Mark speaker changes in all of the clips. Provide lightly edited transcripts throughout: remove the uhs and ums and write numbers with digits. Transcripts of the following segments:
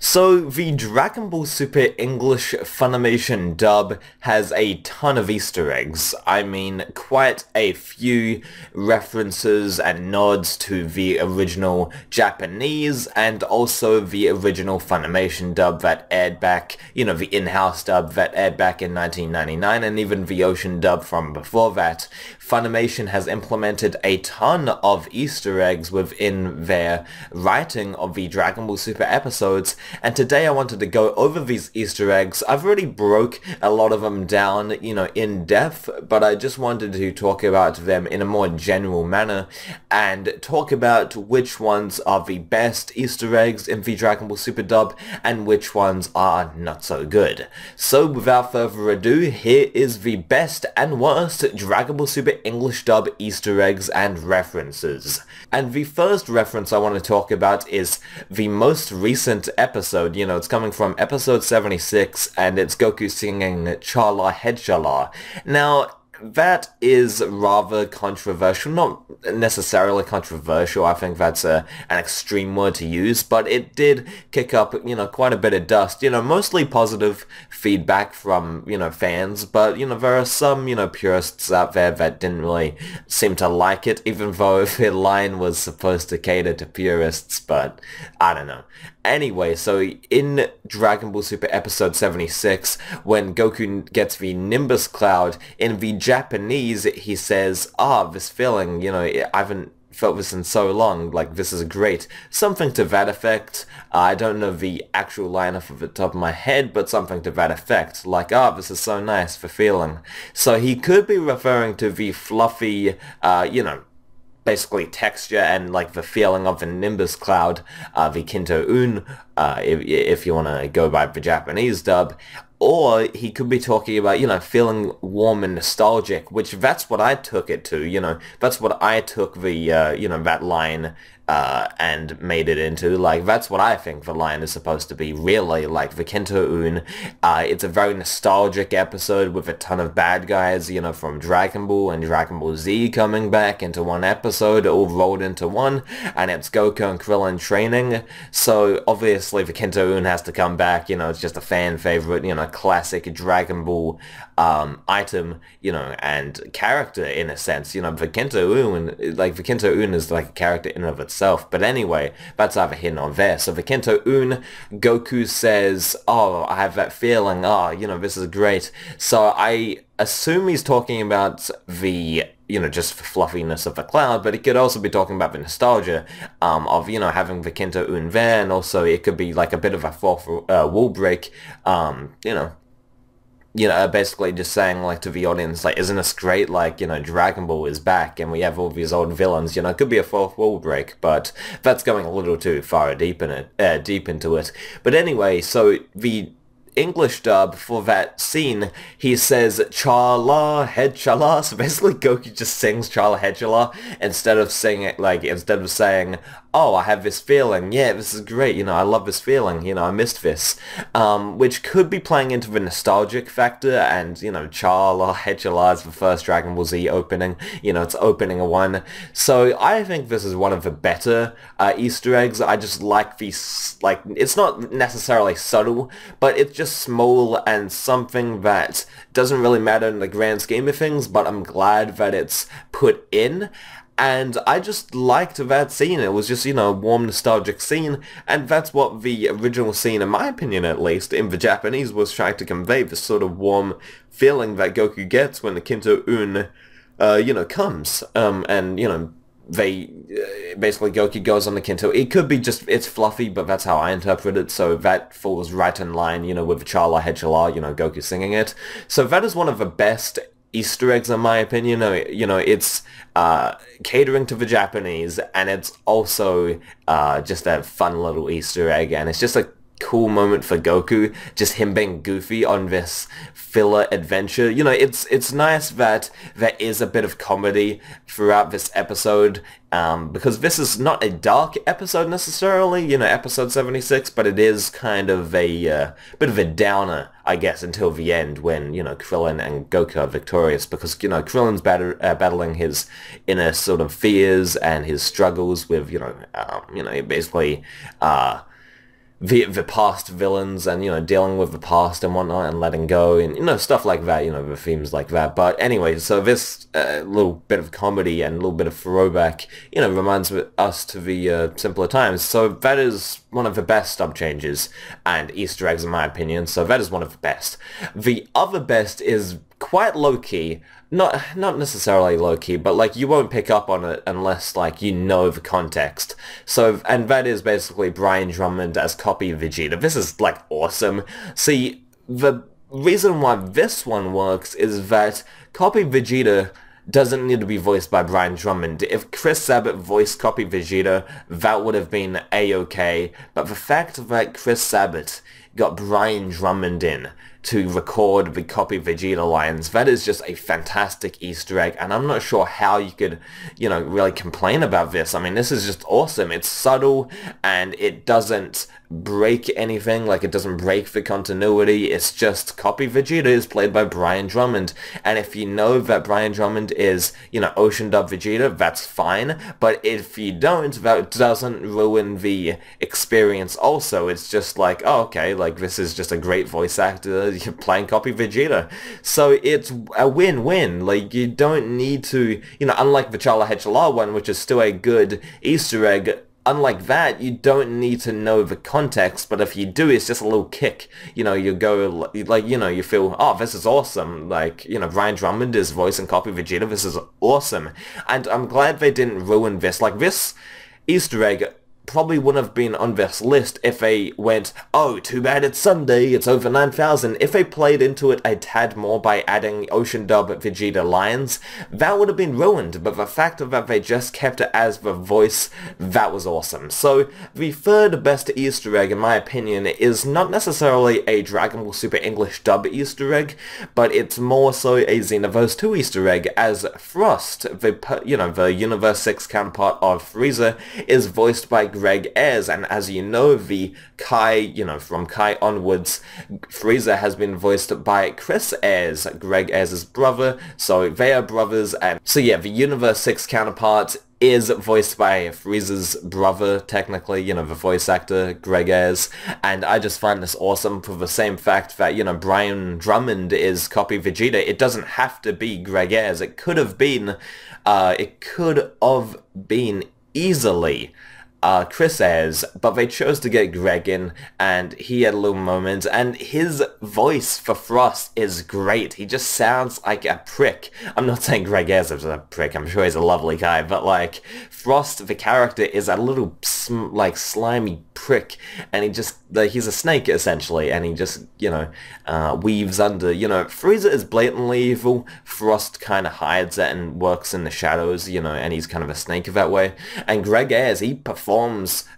Speaker 1: So the Dragon Ball Super English Funimation dub has a ton of Easter eggs. I mean, quite a few references and nods to the original Japanese and also the original Funimation dub that aired back, the in-house dub that aired back in 1999 and even the Ocean dub from before that. Funimation has implemented a ton of Easter eggs within their writing of the Dragon Ball Super episodes, and today I wanted to go over these Easter eggs. I've already broke a lot of them down, in depth, but I just wanted to talk about them in a more general manner and talk about which ones are the best Easter eggs in the Dragon Ball Super dub and which ones are not so good. So without further ado, here is the best and worst Dragon Ball Super English dub Easter eggs and references. And the first reference I want to talk about is the most recent episode. It's coming from episode 76 and it's Goku singing Chala Headchala. Now, that is rather controversial. Not necessarily controversial, I think that's an extreme word to use, but it did kick up, quite a bit of dust. Mostly positive feedback from, fans, but, there are some, purists out there that didn't really seem to like it, even though the line was supposed to cater to purists, but I don't know. Anyway, so in Dragon Ball Super episode 76, when Goku gets the Nimbus Cloud, in the Japanese, he says, this feeling, I haven't felt this in so long, like, this is great. Something to that effect. I don't know the actual line off of the top of my head, but something to that effect. Like, this is so nice for feeling. So he could be referring to the fluffy, basically texture and like the feeling of the Nimbus Cloud, the Kinto-un, if you want to go by the Japanese dub. Or he could be talking about, feeling warm and nostalgic, which that's what I took it to, that's what I took the, that line and made it into. Like, that's what I think the line is supposed to be, really, like the Kinto-un. It's a very nostalgic episode with a ton of bad guys, from Dragon Ball and Dragon Ball Z coming back into one episode, all rolled into one, and it's Goku and Krillin training. So, obviously, the Kinto-un has to come back, it's just a fan favorite, classic Dragon Ball item, and character in a sense. The Kinto-un is like a character in and of itself. But anyway, that's either here nor there. So the Kinto-un, Goku says, I have that feeling, this is great. So I assume he's talking about the, just the fluffiness of the cloud, but he could also be talking about the nostalgia of, having the Kinto-un there, and also it could be like a bit of a fourth wall break, basically just saying, like, to the audience, like, isn't this great, like, Dragon Ball is back, and we have all these old villains, it could be a fourth wall break, but that's going a little too far deep into it. But anyway, so the English dub for that scene, he says Chala Headchala. So basically Goku just sings Chala Headchala instead of saying, I have this feeling, yeah, this is great, I love this feeling, I missed this, which could be playing into the nostalgic factor, and, Chala Headchala is the first Dragon Ball Z opening, it's opening a one. So I think this is one of the better Easter eggs. I just like these, like, it's not necessarily subtle, but it's just small and something that doesn't really matter in the grand scheme of things, but I'm glad that it's put in. And I just liked that scene. It was just, a warm, nostalgic scene, and that's what the original scene, in my opinion at least, in the Japanese was trying to convey, this sort of warm feeling that Goku gets when the Kinto-un, comes. And, they, basically Goku goes on the Kinto. It could be just, it's fluffy, but that's how I interpret it, so that falls right in line, with Chala Headchala, Goku singing it. So that is one of the best Easter eggs, in my opinion. It's catering to the Japanese, and it's also just a fun little Easter egg, and it's just a cool moment for Goku, just him being goofy on this filler adventure. It's nice that there is a bit of comedy throughout this episode, because this is not a dark episode necessarily, episode 76, but it is kind of a bit of a downer, I guess, until the end when, Krillin and Goku are victorious, because, Krillin's battling his inner sort of fears and his struggles with, basically, the past villains and, you know, dealing with the past and whatnot and letting go and, you know, stuff like that, you know, the themes like that. But anyway, so this little bit of comedy and a little bit of throwback, you know, reminds us to the simpler times. So that is one of the best dub changes and Easter eggs in my opinion, so that is one of the best. The other best is quite low-key, not necessarily low-key, but like you won't pick up on it unless like you know the context. So, and that is basically Brian Drummond as Copy Vegeta. This is like awesome. See, the reason why this one works is that Copy Vegeta doesn't need to be voiced by Brian Drummond. If Chris Sabat voiced Copy Vegeta, that would have been a-okay, but the fact that Chris Sabat got Brian Drummond in to record the Copy Vegeta lines, that is just a fantastic Easter egg, and I'm not sure how you could, you know, really complain about this. I mean, this is just awesome. It's subtle, and it doesn't break anything, like it doesn't break the continuity. It's just Copy Vegeta is played by Brian Drummond, and if you know that Brian Drummond is, you know, Ocean Dub Vegeta, that's fine, but if you don't, that doesn't ruin the experience also. It's just like, oh, okay, like this is just a great voice actor playing Copy Vegeta. So it's a win-win. Like, you don't need to, you know, unlike the Chala Hechala one, which is still a good Easter egg, unlike that, you don't need to know the context, but if you do, it's just a little kick. You know, you go, like, you know, you feel, oh, this is awesome. Like, you know, Brian Drummond is voicing Copy Vegeta, this is awesome. And I'm glad they didn't ruin this. Like, this Easter egg probably wouldn't have been on this list if they went, oh, too bad it's Sunday, it's over 9,000. If they played into it a tad more by adding Ocean Dub Vegeta lines, that would have been ruined, but the fact that they just kept it as the voice, that was awesome. So, the third best Easter egg, in my opinion, is not necessarily a Dragon Ball Super English dub Easter egg, but it's more so a Xenoverse 2 Easter egg, as Frost, the, you know, the Universe 6 counterpart of Frieza, is voiced by Greg Ayres, and as you know, the Kai, you know, from Kai onwards, Frieza has been voiced by Chris Ayres, Greg Ayres' brother, so they are brothers, and so yeah, the Universe 6 counterpart is voiced by Frieza's brother, technically, you know, the voice actor, Greg Ayres, and I just find this awesome for the same fact that, you know, Brian Drummond is Copy Vegeta. It doesn't have to be Greg Ayres. It could have been easily Chris Ayres, but they chose to get Greg in, and he had a little moment, and his voice for Frost is great. He just sounds like a prick. I'm not saying Greg Ayres is a prick, I'm sure he's a lovely guy, but like, Frost, the character, is a little, like, slimy prick, and he just, like, he's a snake, essentially, and he just, you know, weaves under, you know, Frieza is blatantly evil, Frost kind of hides it and works in the shadows, you know, and he's kind of a snake that way, and Greg Ayres, he performs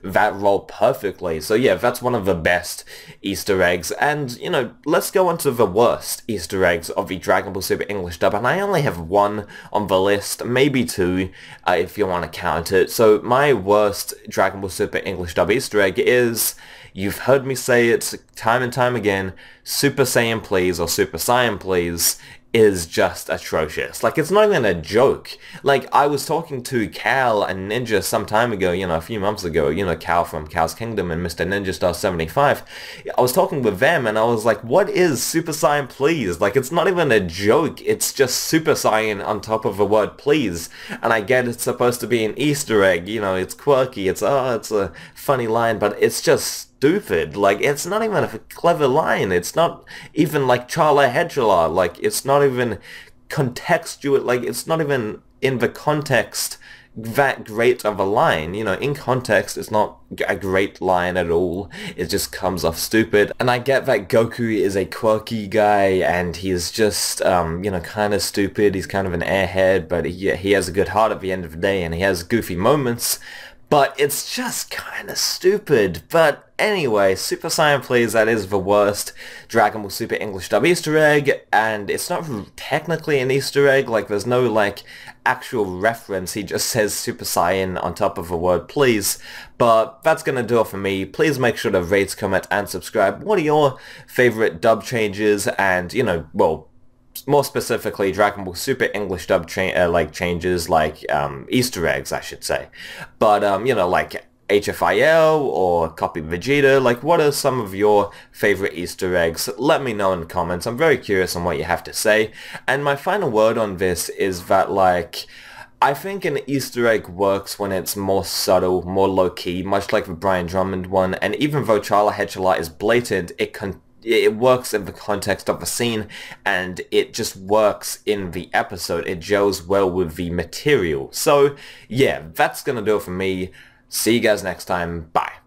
Speaker 1: that role perfectly. So yeah, that's one of the best Easter eggs, and, you know, let's go on to the worst Easter eggs of the Dragon Ball Super English dub, and I only have one on the list, maybe two, if you want to count it. So my worst Dragon Ball Super English dub Easter egg is, you've heard me say it time and time again, Super Saiyan Please or Super Saiyan Please is just atrocious. Like, it's not even a joke. Like, I was talking to Cal and Ninja some time ago, you know, a few months ago, you know, Cal from Cal's Kingdom and Mr. Ninja Star 75. I was talking with them and I was like, what is Super Saiyan Please? Like, it's not even a joke. It's just Super Saiyan on top of the word please. And I get it's supposed to be an Easter egg, you know, it's quirky, it's a funny line, but it's just stupid. Like, it's not even a clever line. It's not even like Chala Hechala. Like, it's not even contextual. Like, it's not even in the context that great of a line. You know, in context, it's not a great line at all. It just comes off stupid. And I get that Goku is a quirky guy and he's just, you know, kind of stupid. He's kind of an airhead, but he has a good heart at the end of the day and he has goofy moments. But it's just kind of stupid. But anyway, Super Saiyan Please, that is the worst Dragon Ball Super English dub Easter egg, and it's not technically an Easter egg, like there's no like actual reference, he just says Super Saiyan on top of the word please. But that's gonna do it for me. Please make sure to rate, comment, and subscribe. What are your favorite dub changes, and, you know, well, more specifically, Dragon Ball Super English dub changes, like Easter eggs, I should say. But, you know, like, HFIL or Copy Vegeta? Like, what are some of your favorite Easter eggs? Let me know in the comments. I'm very curious on what you have to say. And my final word on this is that, like, I think an Easter egg works when it's more subtle, more low-key, much like the Brian Drummond one, and even though Charla Headshot is blatant, it works in the context of the scene, and it just works in the episode. It gels well with the material. So, yeah, that's gonna do it for me. See you guys next time. Bye.